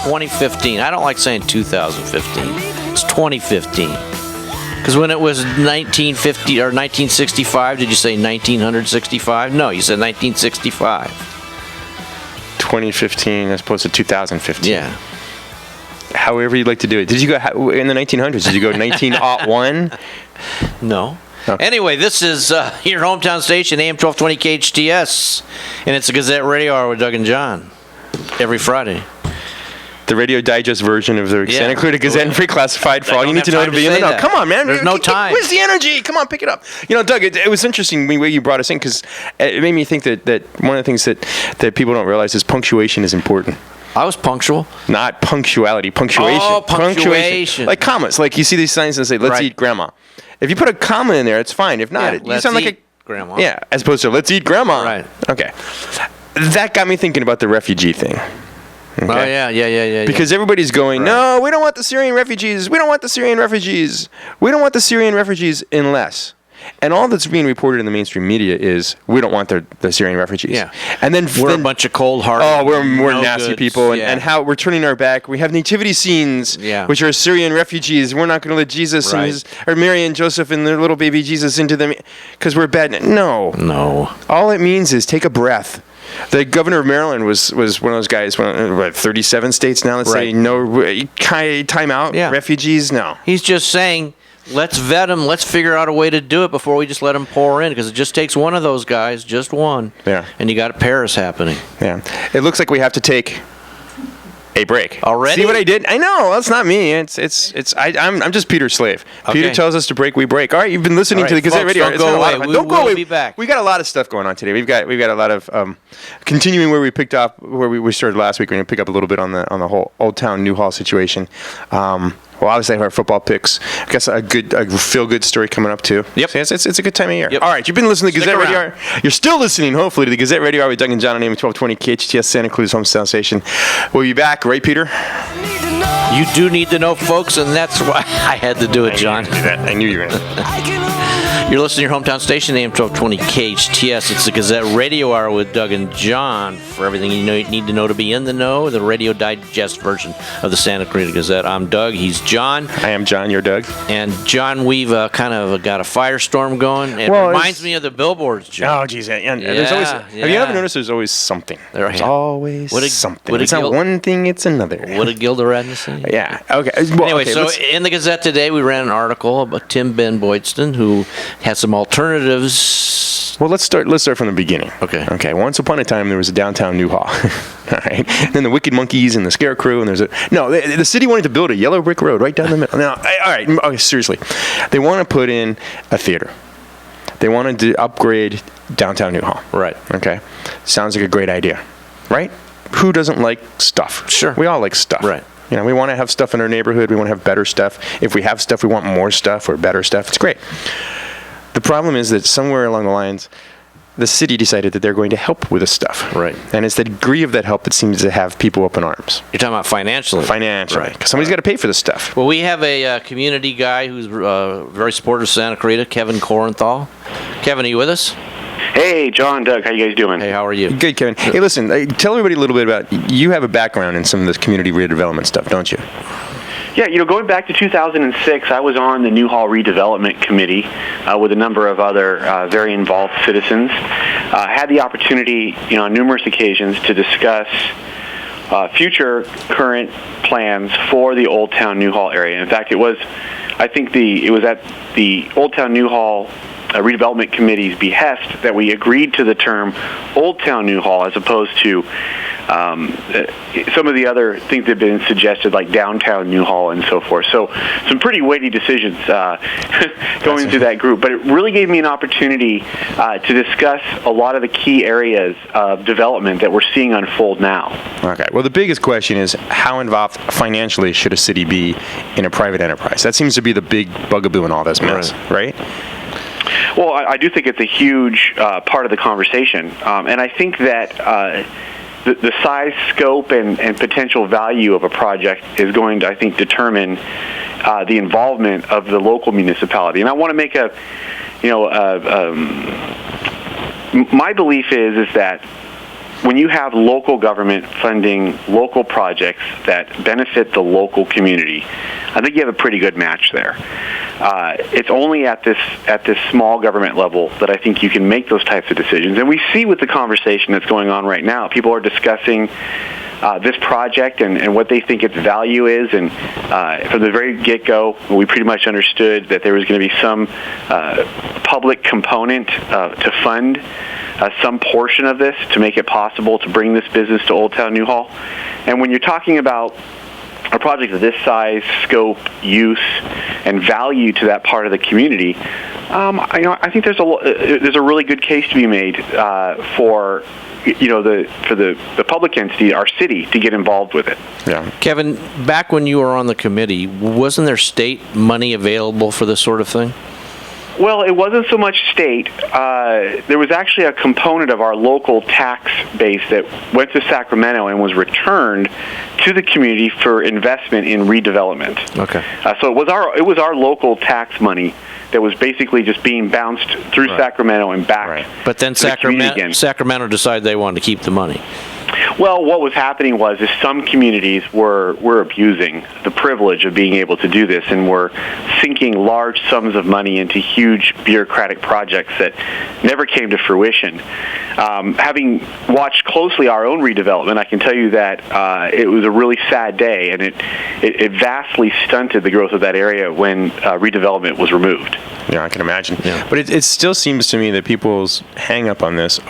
2015. I don't like saying 2015. It's 2015. Because when it was 1950 or 1965, did you say 1965? No, you said 1965. 2015 as opposed to 2015. Yeah. However you'd like to do it. Did you go in the 1900s? Did you go 1901? No. Okay. Anyway, this is your hometown station, AM-1220 KHTS, and it's a Gazette Radio Hour with Doug and John every Friday. The radio digest version of the Santa Clarita Gazette and Free Classified for all you need to know to be in the know. Come on, man. There's no time. Where's the energy? Come on, pick it up. You know, Doug, it was interesting the way you brought us in because it made me think that one of the things that people don't realize is punctuation is important. I was punctual. Not punctuality, punctuation. Oh, punctuation. Like commas. Like you see these signs and say, let's eat grandma. If you put a comma in there, it's fine. If not, you sound like a grandma. Yeah, as opposed to let's eat grandma. Right. Okay. That got me thinking about the refugee thing. Okay? Oh, yeah. Because everybody's going, no, we don't want the Syrian refugees. We don't want the Syrian refugees. We don't want the Syrian refugees unless. And all that's being reported in the mainstream media is we don't want the Syrian refugees. Yeah. And then we're a bunch of cold-hearted. Oh, we're nasty goods. people. And how we're turning our back. We have nativity scenes, which are Syrian refugees. We're not going to let Jesus or Mary and Joseph and their little baby Jesus into them because we're bad. No. All it means is take a breath. The governor of Maryland was one of those guys, 37 states now, let's say, no, time out, refugees, no. He's just saying, let's vet them, let's figure out a way to do it before we just let them pour in, because it just takes one of those guys, just one, and you got Paris happening. Yeah. It looks like we have to take a break. Already? See what I did? I know. That's not me. I'm just Peter's slave. Okay. Peter tells us to break, we break. All right, you've been listening to the Gazette Radio. Don't go away. Don't go away. We'll be back. We got a lot of stuff going on today. We've got a lot of continuing where we picked up where we started last week. We're going to pick up a little bit on the whole Old Town Newhall situation. Well, obviously, I have our football picks. I guess a feel-good story coming up, too. Yep. So it's a good time of year. Yep. All right, you've been listening to the Gazette Radio Hour. You're still listening, hopefully, to the Gazette Radio Hour with Doug and John on AM-1220 KHTS, Santa Cruz Hometown Station. We'll be back, right, Peter? You do need to know, folks, and that's why I had to do it, John. I knew you were going to. You're listening to your hometown station, AM-1220 KHTS. It's the Gazette Radio Hour with Doug and John. For everything you need to know to be in the know, the radio digest version of the Santa Clarita Gazette. I'm Doug. He's John. I am John. You're Doug. And John, we've kind of got a firestorm going. It reminds me of the billboards, John. Oh, geez. There's always, have you ever noticed there's always something? There's always something. It's not one thing, it's another. What did Gilda Radner say? Yeah. Okay. Well, anyway, so in the Gazette today, we ran an article about Tim Ben Boydston, who has some alternatives. Well, let's start from the beginning. Okay. Once upon a time, there was a downtown Newhall. All right. And then the Wicked Monkeys and the Scarecrow, and the city wanted to build a yellow brick road right down the middle. Now, all right. Okay, seriously, they want to put in a theater. They wanted to upgrade downtown Newhall. Right. Okay. Sounds like a great idea, right? Who doesn't like stuff? Sure. We all like stuff. Right. You know, we want to have stuff in our neighborhood. We want to have better stuff. If we have stuff, we want more stuff or better stuff. It's great. The problem is that somewhere along the lines, the city decided that they're going to help with the stuff. Right. And it's the degree of that help that seems to have people up in arms. You're talking about financially? Financially. Because somebody's got to pay for this stuff. Well, we have a community guy who's very supportive of Santa Clarita, Kevin Korenthal. Kevin, are you with us? Hey, John, Doug, how you guys doing? Hey, how are you? Good, Kevin. Hey, listen, tell everybody a little bit about, you have a background in some of this community redevelopment stuff, don't you? Yeah, going back to 2006, I was on the Newhall Redevelopment Committee with a number of other very involved citizens. I had the opportunity, on numerous occasions to discuss future current plans for the Old Town Newhall area. In fact, it was at the Old Town Newhall Redevelopment Committee's behest that we agreed to the term Old Town Newhall as opposed to some of the other things that have been suggested, like downtown Newhall and so forth. So some pretty weighty decisions going through that group. But it really gave me an opportunity to discuss a lot of the key areas of development that we're seeing unfold now. Okay. Well, the biggest question is how involved financially should a city be in a private enterprise? That seems to be the big bugaboo in all this mess, right? Well, I do think it's a huge part of the conversation. And I think that the size, scope, and potential value of a project is going to, I think, determine the involvement of the local municipality. And I want to make my belief is that when you have local government funding local projects that benefit the local community, I think you have a pretty good match there. It's only at this small government level that I think you can make those types of decisions. And we see with the conversation that's going on right now, people are discussing this project and what they think its value is. And from the very get-go, we pretty much understood that there was going to be some public component to fund some portion of this to make it possible to bring this business to Old Town Newhall. And when you're talking about a project of this size, scope, use, and value to that part of the community, I think there's a really good case to be made for the public entity, our city, to get involved with it. Yeah. Kevin, back when you were on the committee, wasn't there state money available for this sort of thing? Well, it wasn't so much state. There was actually a component of our local tax base that went to Sacramento and was returned to the community for investment in redevelopment. Okay. So it was our local tax money that was basically just being bounced through Sacramento and back. Right. But then Sacramento decided they wanted to keep the money. Well, what was happening was some communities were abusing the privilege of being able to do this and were sinking large sums of money into huge bureaucratic projects that never came to fruition. Having watched closely our own redevelopment, I can tell you that it was a really sad day, and it vastly stunted the growth of that area when redevelopment was removed. Yeah, I can imagine. Yeah. But it still seems to me that people's hang-up on this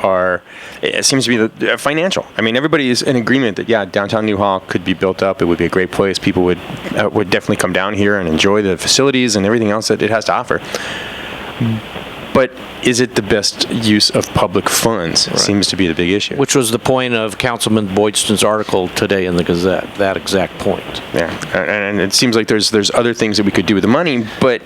seems to be the financial. I mean, everybody is in agreement that, downtown Newhall could be built up. It would be a great place. People would definitely come down here and enjoy the facilities and everything else that it has to offer. But is it the best use of public funds? Right. Seems to be the big issue. Which was the point of Councilman Boydston's article today in the Gazette, that exact point. Yeah, and it seems like there's other things that we could do with the money, but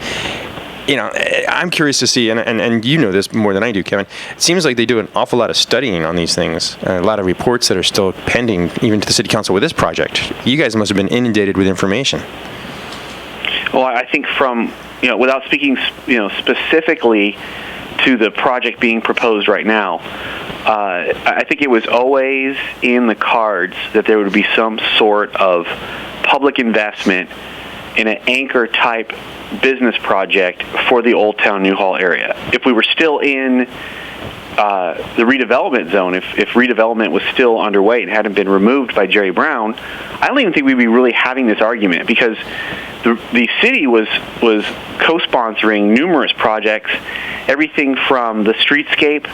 I'm curious to see, and you know this more than I do, Kevin. It seems like they do an awful lot of studying on these things, a lot of reports that are still pending, even to the City Council with this project. You guys must have been inundated with information. Well, I think without speaking, specifically to the project being proposed right now, I think it was always in the cards that there would be some sort of public investment in an anchor-type business project for the Old Town Newhall area. If we were still in the redevelopment zone, if redevelopment was still underway and hadn't been removed by Jerry Brown, I don't even think we'd be really having this argument, because the city was co-sponsoring numerous projects, everything from the streetscape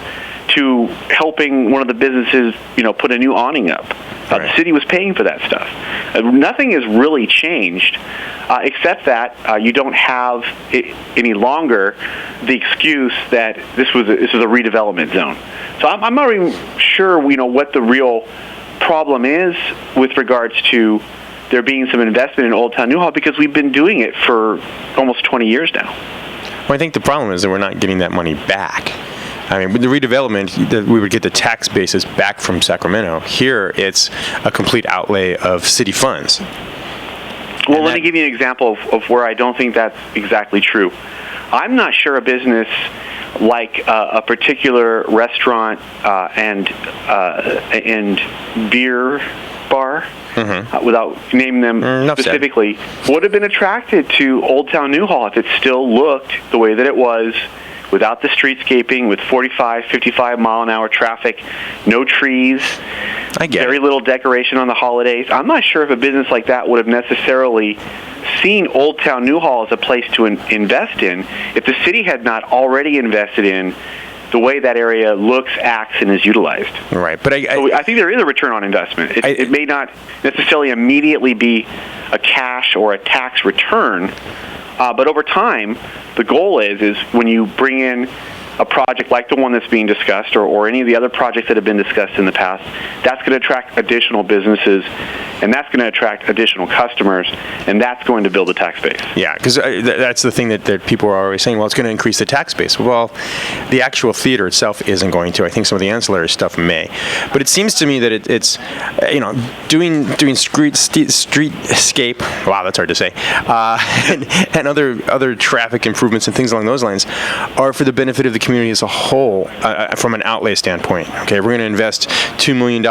to helping one of the businesses, put a new awning up. The city was paying for that stuff. Nothing has really changed, except that you don't have any longer the excuse that this is a redevelopment zone. So I'm not even sure, what the real problem is with regards to there being some investment in Old Town Newhall, because we've been doing it for almost 20 years now. Well, I think the problem is that we're not getting that money back. I mean, with the redevelopment, we would get the tax basis back from Sacramento. Here, it's a complete outlay of city funds. Well, let me give you an example of where I don't think that's exactly true. I'm not sure a business like a particular restaurant and beer bar, without naming them specifically, would have been attracted to Old Town Newhall if it still looked the way that it was, without the streetscaping, with 45, 55 mile an hour traffic, no trees, very little decoration on the holidays. I'm not sure if a business like that would have necessarily seen Old Town Newhall as a place to invest in if the city had not already invested in the way that area looks, acts, and is utilized. Right, but I think there is a return on investment. It may not necessarily immediately be a cash or a tax return, but over time, the goal is when you bring in a project like the one that's being discussed, or any of the other projects that have been discussed in the past, that's going to attract additional businesses, and that's going to attract additional customers, and that's going to build a tax base. Yeah, because that's the thing that people are always saying, well, it's going to increase the tax base. Well, the actual theater itself isn't going to. I think some of the ancillary stuff may. But it seems to me that it's doing streetscape, wow, that's hard to say, and other traffic improvements and things along those lines are for the benefit of the community as a whole from an outlay standpoint. Okay, we're going to invest $2 million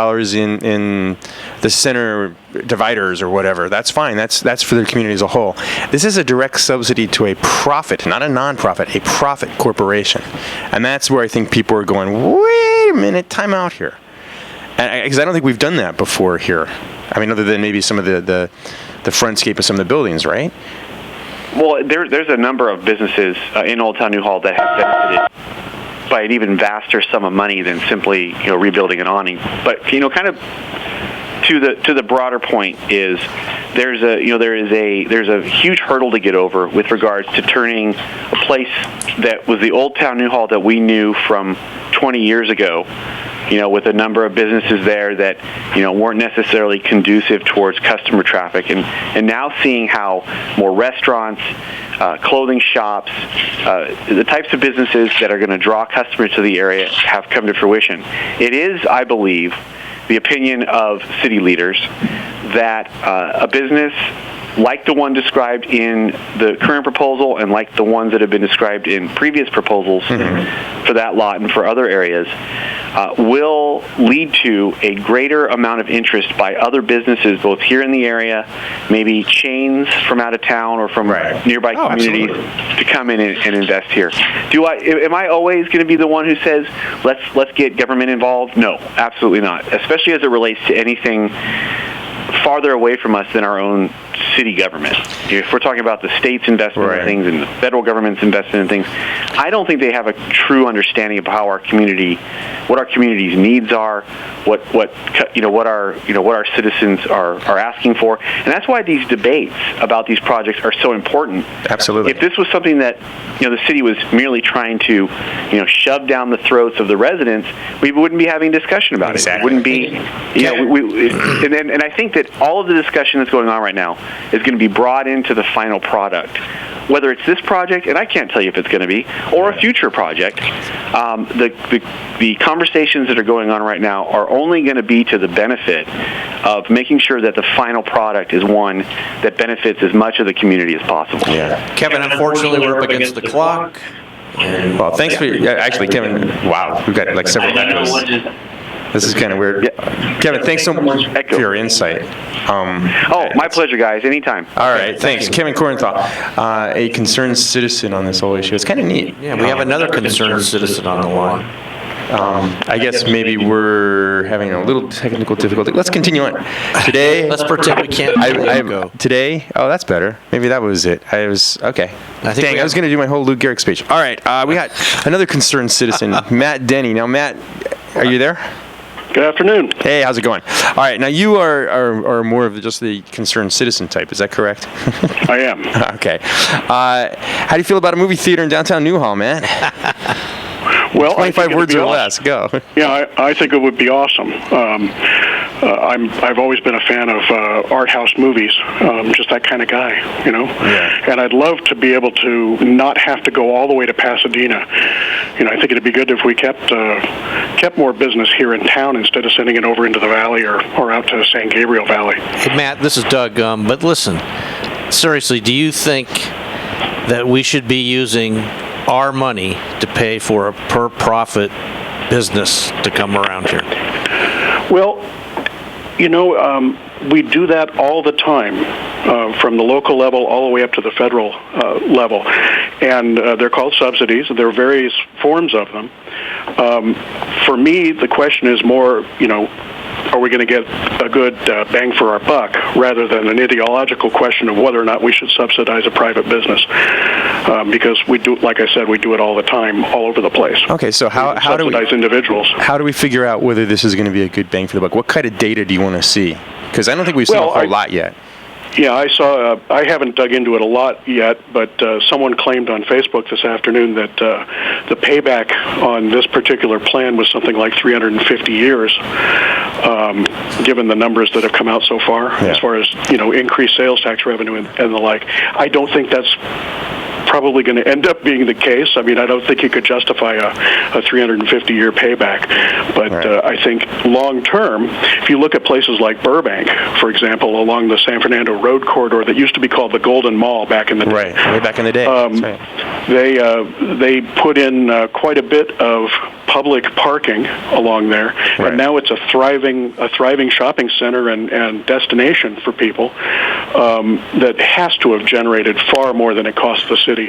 in the center dividers or whatever. That's fine. That's for the community as a whole. This is a direct subsidy to a profit, not a non-profit, a profit corporation. And that's where I think people are going, wait a minute, time out here. Because I don't think we've done that before here. I mean, other than maybe some of the frontscape of some of the buildings, right? Well, there's a number of businesses in Old Town New Hall that have benefited by an even vaster sum of money than simply rebuilding an awning. But kind of to the broader point is there's a huge hurdle to get over with regards to turning a place that was the Old Town New Hall that we knew from 20 years ago, with a number of businesses there that weren't necessarily conducive towards customer traffic, and now seeing how more restaurants, clothing shops, the types of businesses that are going to draw customers to the area have come to fruition. It is, I believe, the opinion of city leaders that a business like the one described in the current proposal and like the ones that have been described in previous proposals for that lot and for other areas will lead to a greater amount of interest by other businesses, both here in the area, maybe chains from out of town or from nearby communities, to come in and invest here. Am I always going to be the one who says, let's get government involved? No, absolutely not, especially as it relates to anything farther away from us than our own city government. If we're talking about the state's investment in things and the federal government's investment in things, I don't think they have a true understanding of how what our community's needs are, what our citizens are asking for, and that's why these debates about these projects are so important. Absolutely. If this was something that the city was merely trying to shove down the throats of the residents, we wouldn't be having discussion about it. It wouldn't be, and I think that all of the discussion that's going on right now is going to be brought into the final product. Whether it's this project, and I can't tell you if it's going to be, or a future project, the conversations that are going on right now are only going to be to the benefit of making sure that the final product is one that benefits as much of the community as possible. Yeah. Kevin, unfortunately, we're up against the clock. Well, thanks for actually, Kevin. Wow, we've got like several echoes. This is kind of weird. Yeah. Kevin, thanks so much for your insight. My pleasure, guys. Anytime. All right, thanks. Kevin Korenthal, a concerned citizen on this whole issue. It's kind of neat. Yeah, we have another concerned citizen on the line. I guess maybe we're having a little technical difficulty. Let's continue on. Today, let's pretend we can't. Today, that's better. Maybe that was it. I was okay. I was going to do my whole Lou Gehrig speech. All right, we got another concerned citizen, Matt Denny. Now, Matt, are you there? Good afternoon. Hey, how's it going? All right, now you are more of just the concerned citizen type, is that correct? I am. Okay. How do you feel about a movie theater in downtown Newhall, man? Well, 25 words or less. Go. Yeah, I think it would be awesome. I've always been a fan of art house movies, just that kind of guy, Yeah. And I'd love to be able to not have to go all the way to Pasadena. I think it'd be good if we kept more business here in town instead of sending it over into the valley or out to San Gabriel Valley. Hey, Matt, this is Doug. But listen, seriously, do you think that we should be using our money to pay for a per-profit business to come around here? Well, we do that all the time, from the local level all the way up to the federal level. And they're called subsidies. There are various forms of them. For me, the question is more, are we going to get a good bang for our buck, rather than an ideological question of whether or not we should subsidize a private business, because we do, like I said, we do it all the time, all over the place. Okay, so how do we subsidize individuals? How do we figure out whether this is going to be a good bang for the buck? What kind of data do you want to see? Because I don't think we've seen a whole lot yet. Yeah, I saw. I haven't dug into it a lot yet, but someone claimed on Facebook this afternoon that the payback on this particular plan was something like 350 years, given the numbers that have come out so far, as far as increased sales tax revenue and the like. I don't think that's probably going to end up being the case. I mean, I don't think you could justify a 350-year payback. But I think long-term, if you look at places like Burbank, for example, along the San Fernando Road corridor that used to be called the Golden Mall back in the day. Right, way back in the day. They put in quite a bit of public parking along there, and now it's a thriving shopping center and destination for people that has to have generated far more than it costs the city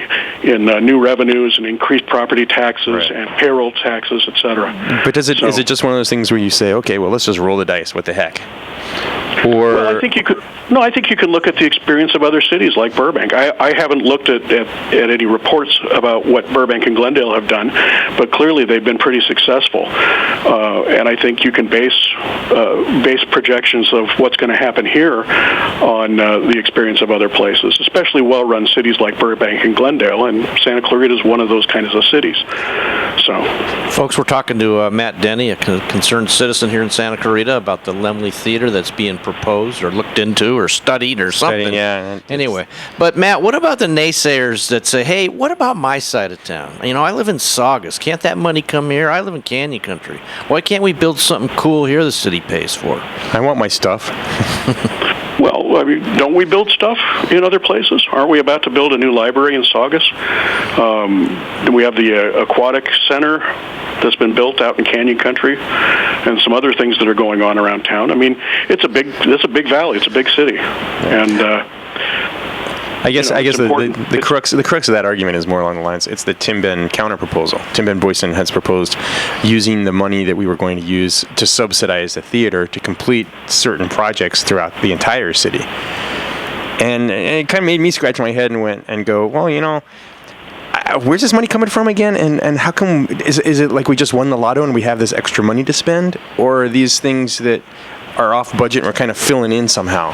in new revenues and increased property taxes and payroll taxes, etc. But is it just one of those things where you say, okay, well, let's just roll the dice, what the heck? Or well, I think you could. No, I think you can look at the experience of other cities like Burbank. I haven't looked at any reports about what Burbank and Glendale have done, but clearly they've been pretty successful. And I think you can base projections of what's going to happen here on the experience of other places, especially well-run cities like Burbank and Glendale, and Santa Clarita is one of those kinds of cities. So, folks, we're talking to Matt Denny, a concerned citizen here in Santa Clarita, about the Lemley Theater that's being proposed or looked into or studied or something. Anyway, but Matt, what about the naysayers that say, hey, what about my side of town? You know, I live in Saugus. Can't that money come here? I live in Canyon Country. Why can't we build something cool here the city pays for? I want my stuff. Well, I mean, don't we build stuff in other places? Aren't we about to build a new library in Saugus? We have the aquatic center that's been built out in Canyon Country, and some other things that are going on around town. I mean, it's a big valley. It's a big city, and I guess the crux of that argument is more along the lines. It's the Tim Ben counter proposal. Tim Ben Boyson has proposed using the money that we were going to use to subsidize the theater to complete certain projects throughout the entire city, and it kind of made me scratch my head and go, well, you know, where's this money coming from again? And how come, is it like we just won the lotto and we have this extra money to spend? Or are these things that are off budget and we're kind of filling in somehow?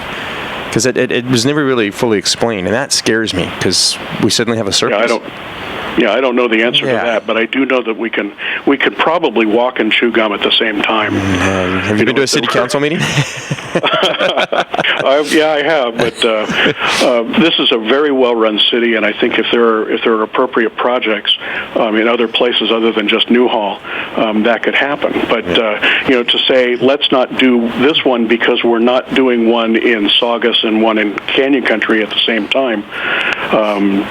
Because it was never really fully explained, and that scares me because we suddenly have a surplus. I don't know the answer to that, but I do know that we can probably walk and chew gum at the same time. Have you been to a city council meeting? I have, but this is a very well-run city, and I think if there are appropriate projects in other places other than just Newhall, that could happen. But to say let's not do this one because we're not doing one in Saugus and one in Canyon Country at the same time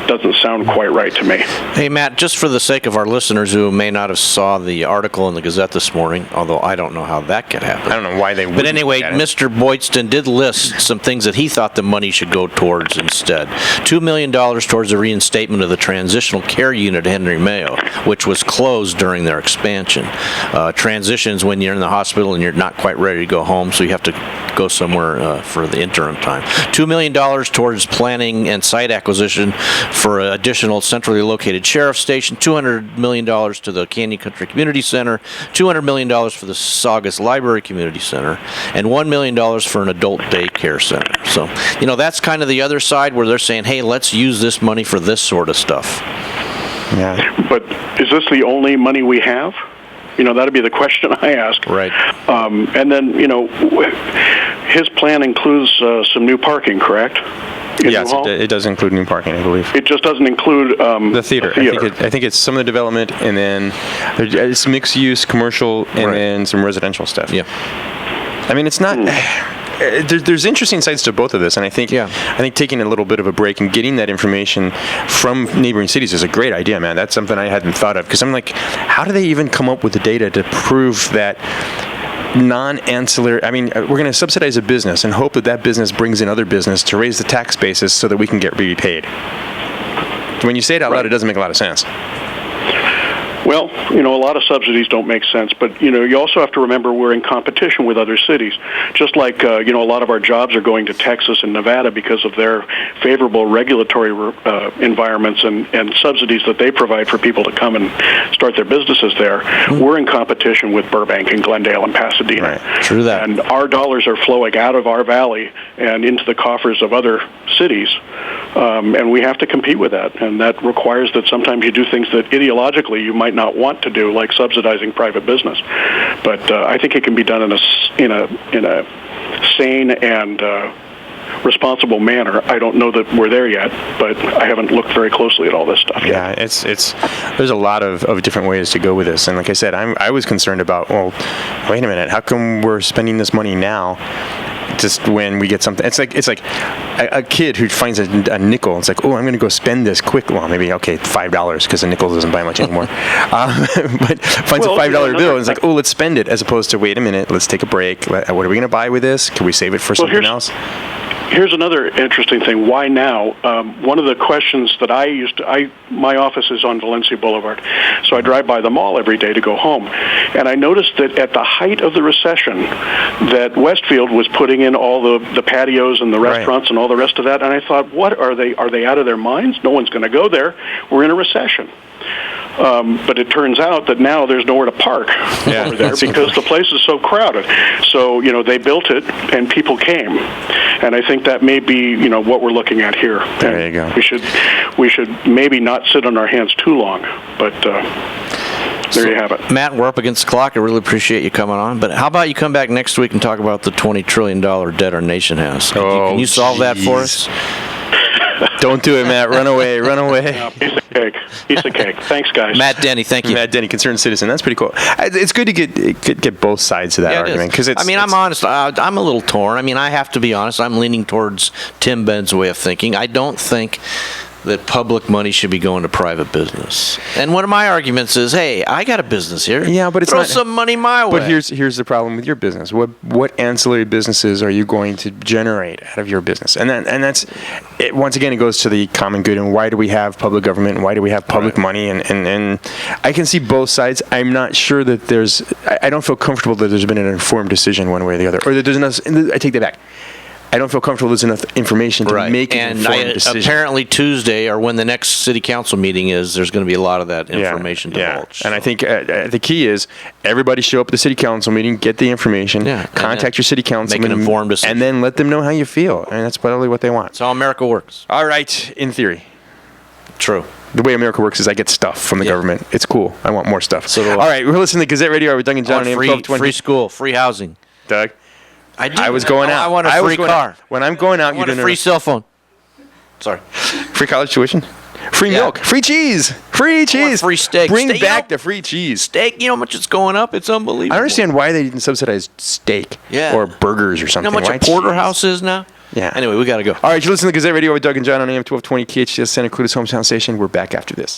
doesn't sound quite right to me. Hey, Matt, just for the sake of our listeners who may not have saw the article in the Gazette this morning, although I don't know how that could happen. I don't know why they would. But anyway, Mr. Boydston did list some things that he thought the money should go towards instead. $2 million towards the reinstatement of the transitional care unit at Henry Mayo, which was closed during their expansion. Transitions when you're in the hospital and you're not quite ready to go home, so you have to go somewhere for the interim time. $2 million towards planning and site acquisition for an additional centrally located sheriff's station, $200 million to the Canyon Country Community Center, $200 million for the Saugus Library Community Center, and $1 million for an adult daycare center. So, that's kind of the other side where they're saying, hey, let's use this money for this sort of stuff. Yeah. But is this the only money we have? That'd be the question I ask. Right. And then, his plan includes some new parking, correct? Yes, it does include new parking, I believe. It just doesn't include the theater. I think it's some of the development, and then it's mixed use, commercial, and then some residential stuff. Yeah. I mean, it's not. There's interesting sides to both of this, and I think taking a little bit of a break and getting that information from neighboring cities is a great idea, man. That's something I hadn't thought of, because I'm like, how do they even come up with the data to prove that non-ancillary, I mean, we're going to subsidize a business and hope that business brings in other business to raise the tax basis so that we can get repaid. When you say it out loud, it doesn't make a lot of sense. Well, a lot of subsidies don't make sense, but, you also have to remember we're in competition with other cities. Just like, a lot of our jobs are going to Texas and Nevada because of their favorable regulatory environments and subsidies that they provide for people to come and start their businesses there. We're in competition with Burbank and Glendale and Pasadena. Right. True that. And our dollars are flowing out of our valley and into the coffers of other cities, and we have to compete with that. And that requires that sometimes you do things that ideologically you might not want to do, like subsidizing private business. But I think it can be done in a sane and responsible manner. I don't know that we're there yet, but I haven't looked very closely at all this stuff yet. Yeah, there's a lot of different ways to go with this, and like I said, I was concerned about, well, wait a minute, how come we're spending this money now? Just when we get something, it's like a kid who finds a nickel. It's like, oh, I'm going to go spend this quick. Well, maybe $5 because a nickel doesn't buy much anymore. But finds a $5 bill and it's like, oh, let's spend it, as opposed to, wait a minute, let's take a break. What are we going to buy with this? Can we save it for something else? Here's another interesting thing. Why now? One of the questions that my office is on Valencia Boulevard, so I drive by the mall every day to go home. And I noticed that at the height of the recession, that Westfield was putting in all the patios and the restaurants and all the rest of that. And I thought, what are they out of their minds? No one's going to go there. We're in a recession. But it turns out that now there's nowhere to park over there because the place is so crowded. So, they built it and people came. And I think that may be, what we're looking at here. There you go. We should maybe not sit on our hands too long, but there you have it. Matt, we're up against the clock. I really appreciate you coming on. But how about you come back next week and talk about the $20 trillion debt our nation has? Can you solve that for us? Don't do it, Matt. Run away. No, piece of cake. Thanks, guys. Matt Denny, thank you. Matt Denny, concerned citizen. That's pretty cool. It's good to get both sides of that argument, because I'm honest. I'm a little torn. I have to be honest. I'm leaning towards Tim Benn's way of thinking. I don't think that public money should be going to private business. And one of my arguments is, hey, I got a business here. Yeah, but throw some money my way. But here's the problem with your business. What ancillary businesses are you going to generate out of your business? And that's it. Once again, it goes to the common good. And why do we have public government? And why do we have public money? And I can see both sides. I'm not sure that I don't feel comfortable that there's been an informed decision one way or the other, or that there's enough. I take that back. I don't feel comfortable there's enough information to make an informed decision. Apparently Tuesday, or when the next city council meeting is, there's going to be a lot of that information divulged. And I think the key is everybody show up at the city council meeting, get the information, contact your city council, make an informed decision, and then let them know how you feel. And that's probably what they want. That's how America works. All right, in theory. True. The way America works is I get stuff from the government. It's cool. I want more stuff. So all right, we're listening to Gazette Radio Hour with Doug and John. Free school, free housing. Doug? I was going out. I want a free car. When I'm going out, I want a free cell phone. Sorry. Free college tuition. Free milk. Free cheese. Free cheese. Free steak. Bring back the free cheese. Steak, you know how much it's going up? It's unbelievable. I don't understand why they didn't subsidize steak or burgers or something. You know how much a porterhouse is now? Yeah. Anyway, we got to go. All right, you listen to Gazette Radio with Doug and John on AM-1220 KHTS, Santa Cruz hometown station. We're back after this.